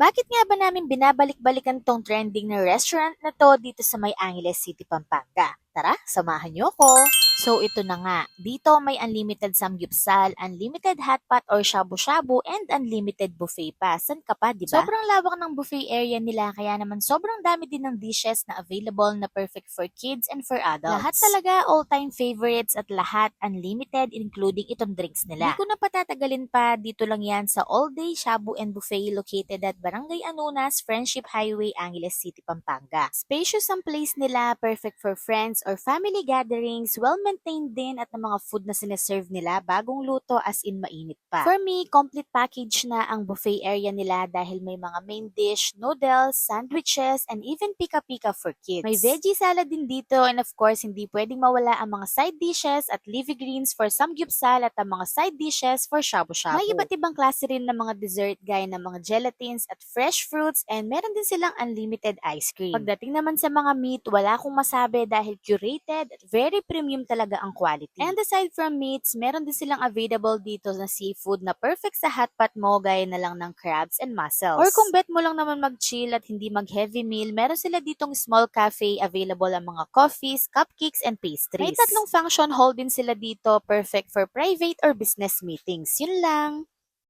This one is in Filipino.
Bakit nga ba namin binabalik-balikan tong trending na restaurant na to dito sa May Angeles City, Pampanga? Tara, samahan niyo ko! So ito na nga, dito may unlimited samgyupsal, unlimited hotpot or shabu-shabu, and unlimited buffet pa. San ka pa, di ba? Sobrang lawak ng buffet area nila, kaya naman sobrang dami din ng dishes na available na perfect for kids and for adults. Lahat talaga all-time favorites at lahat unlimited, including itong drinks nila. Di ko na patatagalin pa, dito lang yan sa all-day shabu and buffet located at Barangay Anunas, Friendship Highway, Angeles City, Pampanga. Spacious ang place nila, perfect for friends or family gatherings, well-maintained din at ng mga food na sineserve nila bagong luto as in mainit pa. For me, complete package na ang buffet area nila dahil may mga main dish, noodles, sandwiches, and even pika-pika for kids. May veggie salad din dito and of course, hindi pwedeng mawala ang mga side dishes at leafy greens for samgyupsal at ang mga side dishes for shabu-shabu. May iba't ibang klase rin ng mga dessert gaya ng mga gelatines at fresh fruits and meron din silang unlimited ice cream. Pagdating naman sa mga meat, wala akong masabi dahil curated at very premium talaga ang quality. And aside from meats, meron din silang available dito na seafood na perfect sa hotpot mo gaya na lang ng crabs and mussels. Or kung bet mo lang naman mag-chill at hindi mag-heavy meal, meron sila ditong small cafe available ang mga coffees, cupcakes, and pastries. May tatlong function hall din sila dito, perfect for private or business meetings. Yun lang!